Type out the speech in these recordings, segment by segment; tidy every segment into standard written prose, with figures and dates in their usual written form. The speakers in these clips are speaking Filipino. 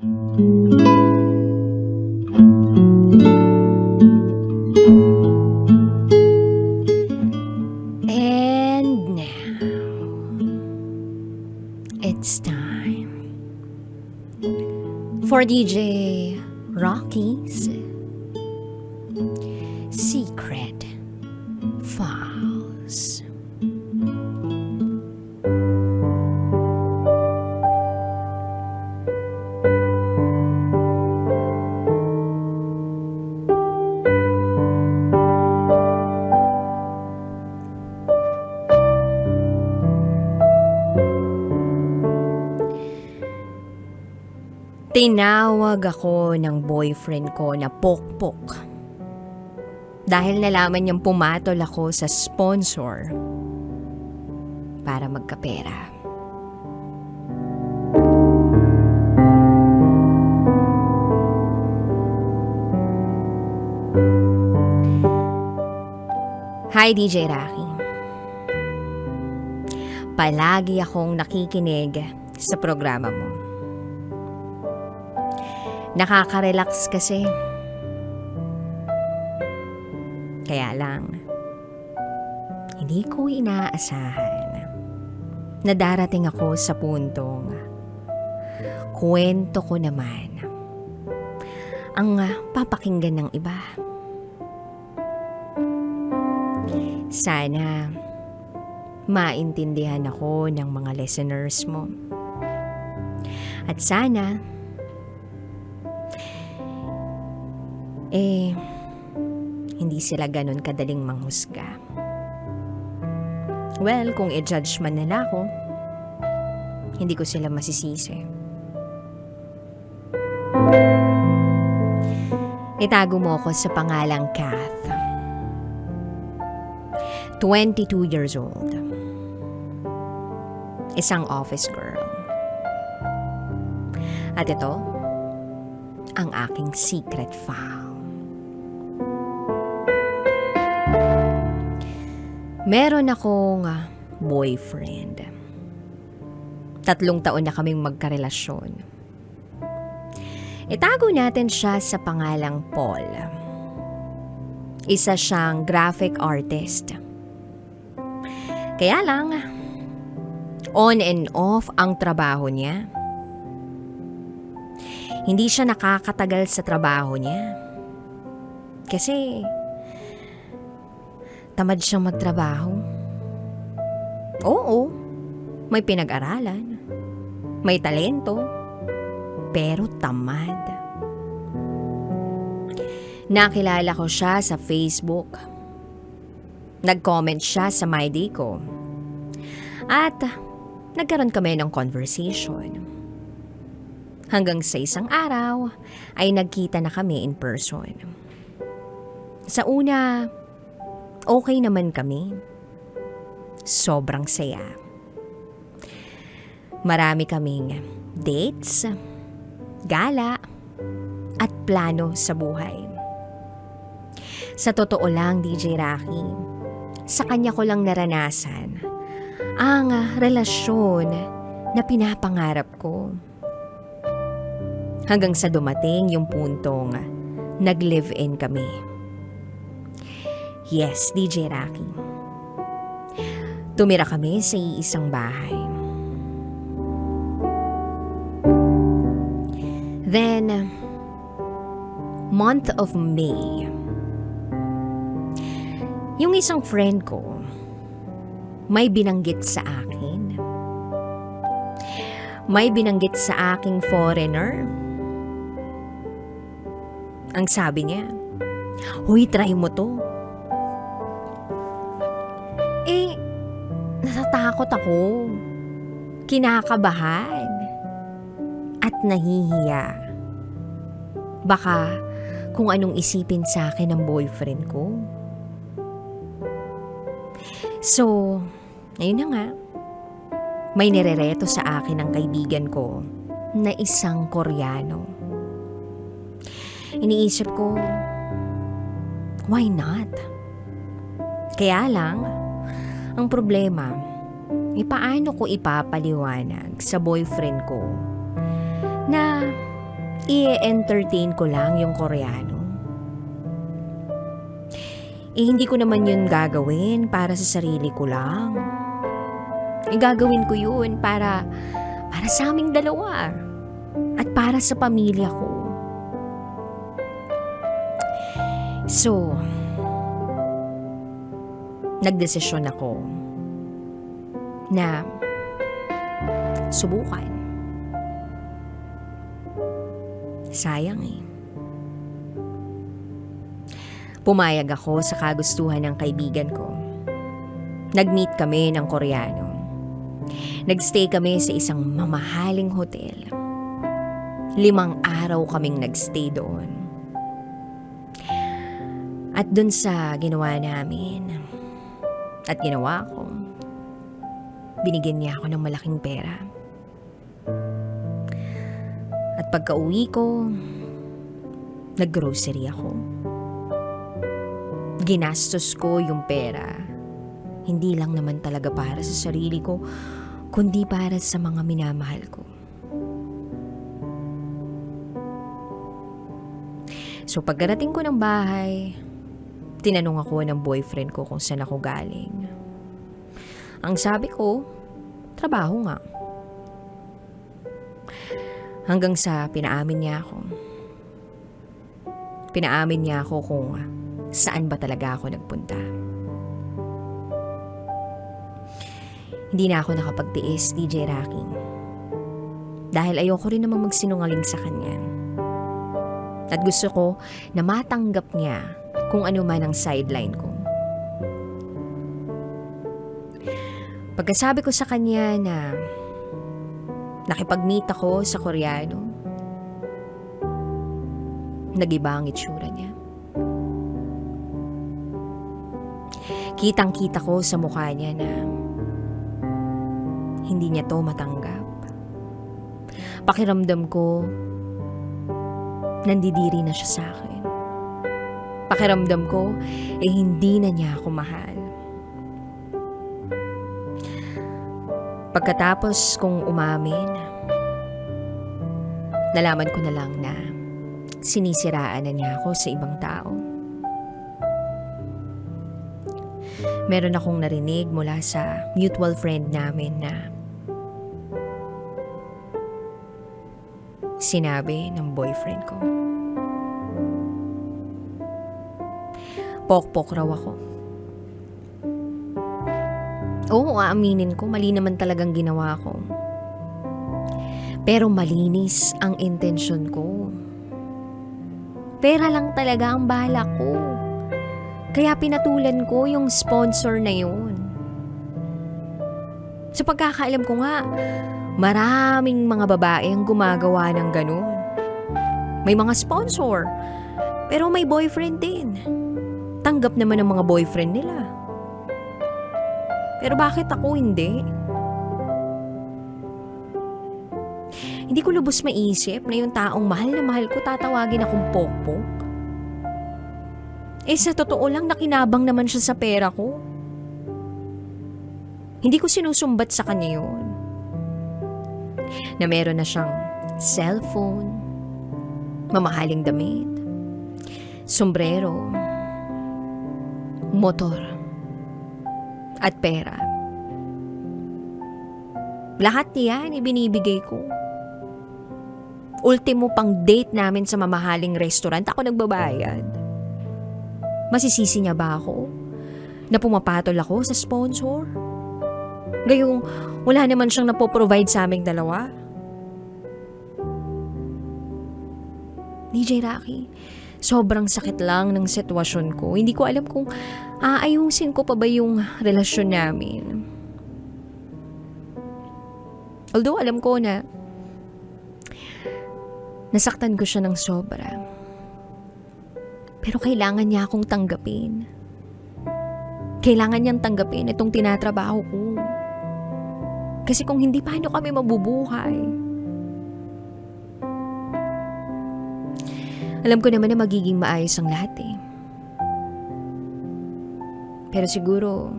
And now, it's time for DJ Rocky's Secret Files. Tinawag ako ng boyfriend ko na Pokpok dahil nalaman niyang pumatol ako sa sponsor para magkapera. Hi DJ Rocky. Palagi akong nakikinig sa programa mo. Nakaka-relax kasi. Kaya lang, hindi ko inaasahan na darating ako sa puntong kwento ko naman ang papakinggan ng iba. Sana maintindihan ako ng mga listeners mo. At sana hindi sila ganun kadaling manghusga. Well, kung i-judge man nila ako, hindi ko sila masisisi. Itago mo ako sa pangalang Kath. 22 years old. Isang office girl. At ito, ang aking secret file. Meron akong boyfriend. 3 taon na kaming magkarelasyon. Itago natin siya sa pangalang Paul. Isa siyang graphic artist. Kaya lang, on and off ang trabaho niya. Hindi siya nakakatagal sa trabaho niya. Kasi tamad siyang magtrabaho. Oo, may pinag-aralan, may talento, pero tamad. Nakilala ko siya sa Facebook. Nag-comment siya sa my day ko. At nagkaroon kami ng conversation. Hanggang sa isang araw ay nagkita na kami in person. Sa una, okay naman kami. Sobrang saya. Marami kaming dates, gala, at plano sa buhay. Sa totoo lang, DJ Rocky, sa kanya ko lang naranasan ang relasyon na pinapangarap ko. Hanggang sa dumating yung puntong nag-live-in kami. Yes, DJ Rocky. Tumira kami sa iisang bahay. Then, month of May, yung isang friend ko, may binanggit sa akin. May binanggit sa aking foreigner. Ang sabi niya, "Huy, try mo to." Natatakot ako, kinakabahan, at nahihiya. Baka kung anong isipin sa akin ng boyfriend ko. So, ayun na nga. May nirereto sa akin ng kaibigan ko na isang Koreano. Iniisip ko, why not? Kaya lang, ang problema, paano ko ipapaliwanag sa boyfriend ko na i-entertain ko lang yung Koreano. Hindi ko naman yun gagawin para sa sarili ko lang. Gagawin ko yun para sa aming dalawa at para sa pamilya ko. So, nagdesisyon ako na subukan. Sayang eh. Pumayag ako sa kagustuhan ng kaibigan ko. Nag-meet kami ng Koreano. Nagstay kami sa isang mamahaling hotel. 5 araw kaming nagstay doon. At dun sa ginawa namin, at ginawa ko, binigyan niya ako ng malaking pera. At pagka-uwi ko, nag-grocery ako. Ginastos ko yung pera. Hindi lang naman talaga para sa sarili ko, kundi para sa mga minamahal ko. So pagkarating ko ng bahay, tinanong ako ng boyfriend ko kung saan ako galing. Ang sabi ko, trabaho nga. Hanggang sa pinaamin niya ako. Pinaamin niya ako kung saan ba talaga ako nagpunta. Hindi na ako nakapagtiis, DJ Rocky. Dahil ayoko rin naman magsinungaling sa kanya. At gusto ko na matanggap niya kung ano man ang sideline ko. Pagkasabi ko sa kanya na nakipag-meet ako sa Koreano, nag-iba ang itsura niya. Kitang-kita ko sa mukha niya na hindi niya to matanggap. Pakiramdam ko, nandidiri na siya sa akin. Pakiramdam ko, hindi na niya ako mahal. Pagkatapos kong umamin, nalaman ko na lang na sinisiraan na niya ako sa ibang tao. Meron akong narinig mula sa mutual friend namin na sinabi ng boyfriend ko. Pokpok raw ako. Oo, aaminin ko, mali naman talagang ginawa ko. Pero malinis ang intensyon ko. Pera lang talaga ang balak ko. Kaya pinatulan ko yung sponsor na yun. Sa pagkakaalam ko nga, maraming mga babae ang gumagawa ng ganun. May mga sponsor, pero may boyfriend din. Tanggap naman ang mga boyfriend nila. Pero bakit ako hindi? Hindi ko lubos maisip na yung taong mahal na mahal ko tatawagin akong pokpok. Sa totoo lang nakinabang naman siya sa pera ko. Hindi ko sinusumbat sa kanya yun. Na meron na siyang cellphone, mamahaling damit, sombrero, motor, at pera. Lahat yan ibinibigay ko. Ultimo pang date namin sa mamahaling restaurant, ako nagbabayad. Masisisi niya ba ako na pumapatol ako sa sponsor? Gayong wala naman siyang napoprovide sa aming dalawa. DJ Rocky, sobrang sakit lang ng sitwasyon ko. Hindi ko alam kung aayusin ko pa ba yung relasyon namin. Although alam ko na nasaktan ko siya ng sobra. Pero kailangan niya akong tanggapin. Kailangan niyang tanggapin itong tinatrabaho ko. Kasi kung hindi, paano kami mabubuhay? Alam ko naman na magiging maayos ang lahat eh. Pero siguro,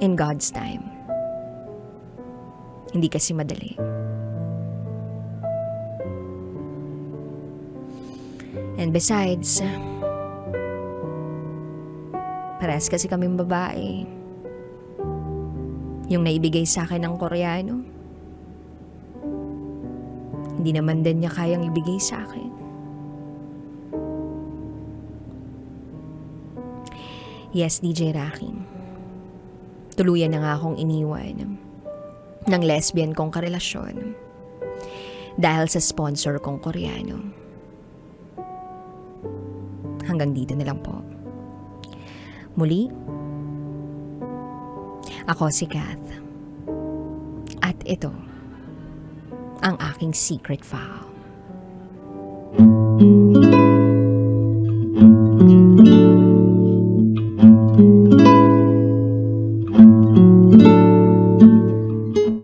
in God's time. Hindi kasi madali. And besides, parehas kasi kaming babae. Yung naibigay sa akin ng Koreano, hindi naman din niya kayang ibigay sa akin. Yes, DJ Rocky. Tuluyan na nga akong iniwan ng lesbian kong karelasyon dahil sa sponsor kong Koreano. Hanggang dito na lang po. Muli, ako si Kath. At ito ang aking secret file.